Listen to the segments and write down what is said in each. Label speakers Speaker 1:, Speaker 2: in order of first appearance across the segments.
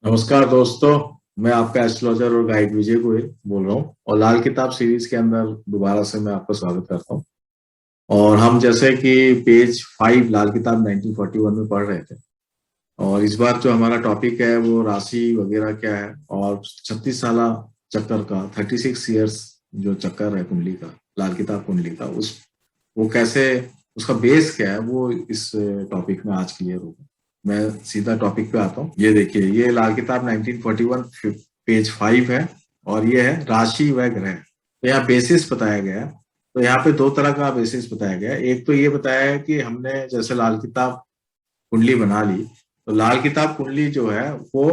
Speaker 1: नमस्कार दोस्तों। मैं आपका एस्ट्रोलॉजर और गाइड विजय गोयल बोल रहा हूँ और लाल किताब सीरीज के अंदर दोबारा से मैं आपका स्वागत करता हूँ। और हम जैसे कि पेज 5 लाल किताब 1941 में पढ़ रहे थे और इस बार जो हमारा टॉपिक है वो राशि वगैरह क्या है और 36 साला चक्कर का 36 ईयर्स जो चक्कर है कुंडली का, लाल किताब कुंडली का, उस वो कैसे, उसका बेस क्या है, वो इस टॉपिक में आज क्लियर होगा। मैं सीधा टॉपिक पे आता हूँ। ये देखिए, ये लाल किताब 1941 पेज 5 है और ये है राशि व ग्रह। तो यहाँ बेसिस बताया गया है। तो यहाँ पे दो तरह का बेसिस बताया गया है। एक तो ये बताया है कि हमने जैसे लाल किताब कुंडली बना ली, तो लाल किताब कुंडली जो है वो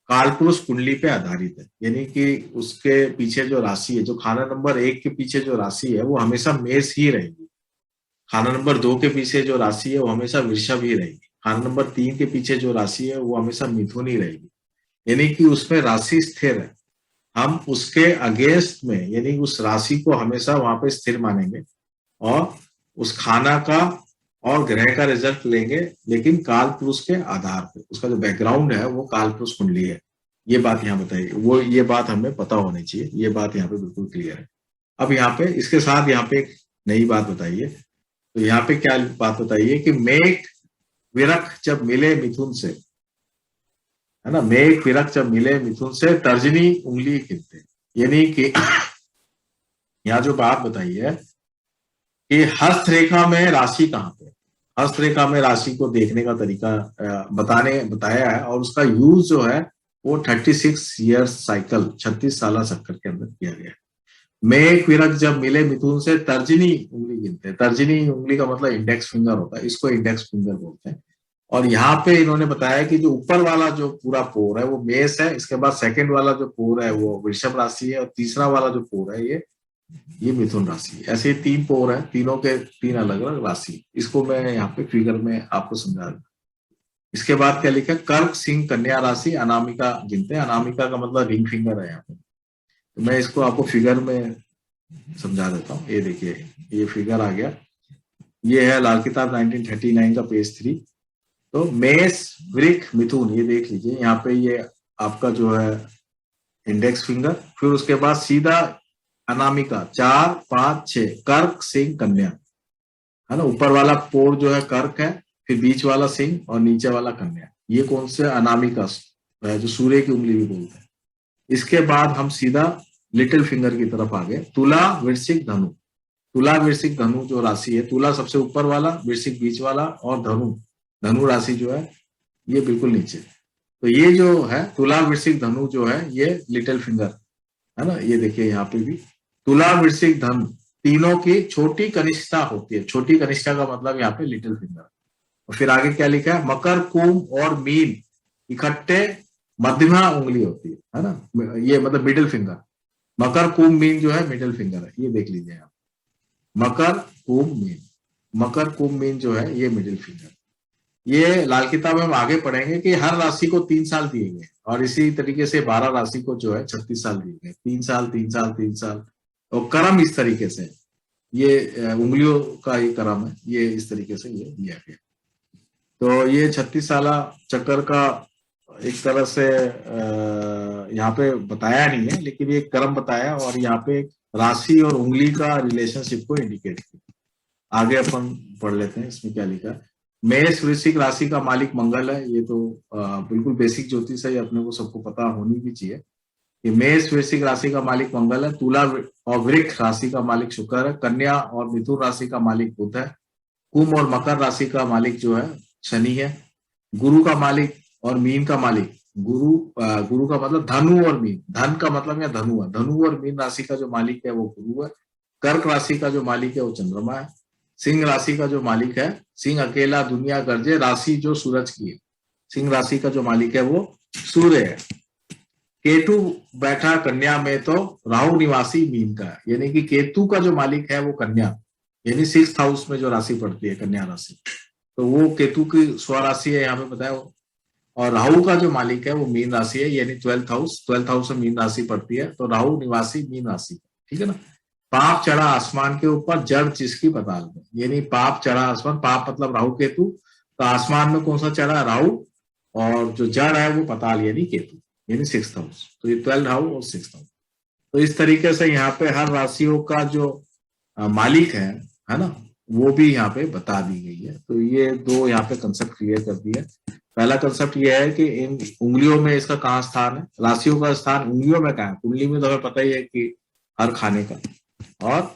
Speaker 1: कालपुरुष कुंडली पे आधारित है, यानी कि उसके पीछे जो राशि है, जो खाना नंबर 1 के पीछे जो राशि है वो हमेशा मेष ही रहेगी। खाना नंबर 2 के पीछे जो राशि है वो हमेशा वृषभ ही रहेगी। खाना नंबर 3 के पीछे जो राशि है वो हमेशा मिथुन ही रहेगी। यानी कि उसमें राशि स्थिर है। हम उसके अगेंस्ट में, यानी उस राशि को हमेशा वहां पे स्थिर मानेंगे और उस खाना का और ग्रह का रिजल्ट लेंगे, लेकिन काल पुरुष के आधार पर। उसका जो बैकग्राउंड है वो काल पुरुष कुंडली है। ये बात यहाँ बताइए, वो ये बात हमें पता होनी चाहिए। ये बात यहाँ पे बिल्कुल क्लियर है। अब यहाँ पे इसके साथ यहाँ पे एक नई बात बताइए। तो यहाँ पे क्या बात बताइए कि मेघ विरख जब मिले मिथुन से, है ना, मेघ विरख जब मिले मिथुन से तर्जनी उंगली गिनते। यानी कि यहाँ जो बात बताई है कि हस्तरेखा में राशि कहाँ पे, हस्तरेखा में राशि को देखने का तरीका बताया है और उसका यूज जो है वो 36 ईयर्स साइकिल, 36 साला चक्कर के अंदर किया गया है। मेघ विरख जब मिले मिथुन से तर्जनी उंगली गिनते हैं। तर्जनी उंगली का मतलब इंडेक्स फिंगर होता है, इसको इंडेक्स फिंगर बोलते हैं। और यहाँ पे इन्होंने बताया कि जो ऊपर वाला जो पूरा पोर है वो मेष है, इसके बाद सेकंड वाला जो पोर है वो वृषभ राशि है और तीसरा वाला जो पोर है ये मिथुन राशि है। ऐसे 3 पोर है, तीनों के 3 अलग अलग राशि। इसको मैं यहाँ पे फिगर में आपको समझा दूं। इसके बाद क्या लिखा है, कर्क सिंह कन्या राशि अनामिका गिनते हैं। अनामिका का मतलब रिंग फिंगर है यहाँ पे। तो मैं इसको आपको फिगर में समझा देता हूँ। ये देखिए, ये फिगर आ गया। ये है लाल किताब 1939 का पेज 3। तो मेष वृक मिथुन, ये देख लीजिए यहाँ पे, ये आपका जो है इंडेक्स फिंगर। फिर उसके बाद सीधा अनामिका 4 5 6 कर्क सिंह कन्या, है ना। ऊपर वाला पोर जो है कर्क है, फिर बीच वाला सिंह और नीचे वाला कन्या। ये कौन से अनामिका है, जो सूर्य की उंगली भी बोलते हैं। इसके बाद हम सीधा लिटिल फिंगर की तरफ आ गए। तुला वृश्चिक धनु। तुला वृश्चिक धनु जो राशि है, तुला सबसे ऊपर वाला, वृश्चिक बीच वाला और धनु, धनु राशि जो है ये बिल्कुल नीचे। तो ये जो है तुला वृश्चिक धनु जो है ये लिटिल फिंगर, है ना। ये देखिए यहाँ पे भी तुला वृश्चिक धनु तीनों की छोटी कनिष्ठा होती है। छोटी कनिष्ठा का मतलब यहाँ पे लिटिल फिंगर। और फिर आगे क्या लिखा है, मकर कुंभ और मीन इकट्ठे मध्यमा उंगली होती है ना। ये मतलब मिडिल फिंगर। मकर कुंभ मीन जो है मिडिल फिंगर है, ये देख लीजिए आप। मकर कुंभ मीन, मकर कुंभ मीन जो है ये मिडिल फिंगर। ये लाल किताब में हम आगे पढ़ेंगे कि हर राशि को 3 साल दिए गए और इसी तरीके से 12 राशि को जो है 36 साल दिए गए। 3 साल 3 साल 3 साल। और क्रम इस तरीके से, ये उंगलियों का ही क्रम है, ये इस तरीके से ये दिया गया। तो ये 36 साला चक्कर का एक तरह से यहाँ पे बताया नहीं है, लेकिन ये क्रम बताया और यहाँ पे राशि और उंगली का रिलेशनशिप को इंडिकेट किया। आगे अपन पढ़ लेते हैं, इसमें क्या लिखा है। मेष वृश्चिक राशि का मालिक मंगल है। ये तो बिल्कुल बेसिक ज्योतिष है, ये अपने को सबको पता होनी भी चाहिए कि मेष वृश्चिक राशि का मालिक मंगल है। तुला और वृक्ष राशि का मालिक शुक्र है। कन्या और मिथुन राशि का मालिक बुध है। कुंभ और मकर राशि का मालिक जो है शनि है। गुरु का मालिक और मीन का मालिक, गुरु का मतलब धनु और मीन, धन का मतलब यहाँ धनु है। धनु और मीन राशि का जो मालिक है वो गुरु है। कर्क राशि का जो मालिक है वो चंद्रमा है। सिंह राशि का जो मालिक है, सिंह अकेला दुनिया गर्जे राशि जो सूरज की है, सिंह राशि का जो मालिक है वो सूर्य है। केतु बैठा कन्या में तो राहु निवासी मीन का है, यानी कि केतु का जो मालिक है वो कन्या, यानी 6th हाउस में जो राशि पड़ती है कन्या राशि, तो वो केतु की स्वराशि है यहाँ पे बताया। और राहु का जो मालिक है वो मीन राशि है, यानी 12th हाउस, 12th हाउस में मीन राशि पड़ती है, तो राहु निवासी मीन राशि, ठीक है ना। पाप चढ़ा आसमान के ऊपर जड़ जिसकी पताल में, यानी पाप चढ़ा आसमान, पाप मतलब राहु केतु, तो आसमान में कौन सा चढ़ा, राहु, और जो जड़ है वो पाताल यानी केतु, यानी 6th हाउस। तो ये 12th हाउस और 6th हाउस। तो इस तरीके से यहाँ पे हर राशियों का जो मालिक है ना, वो भी यहाँ पे बता दी गई है। तो ये दो यहाँ पे कंसेप्ट क्लियर कर दिया। पहला कंसेप्ट ये है कि इन उंगलियों में इसका कहाँ स्थान है, राशियों का स्थान उंगलियों में कहाँ है। कुंडली में तो हमें पता ही है कि हर खाने का, और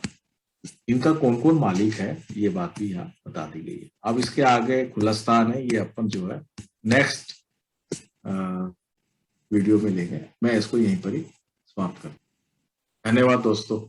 Speaker 1: इनका कौन कौन मालिक है ये बात भी यहाँ बता दी गई है। अब इसके आगे खुलस्तान है, ये अपन जो है नेक्स्ट वीडियो में लेंगे। मैं इसको यहीं पर ही समाप्त करता हूँ। धन्यवाद दोस्तों।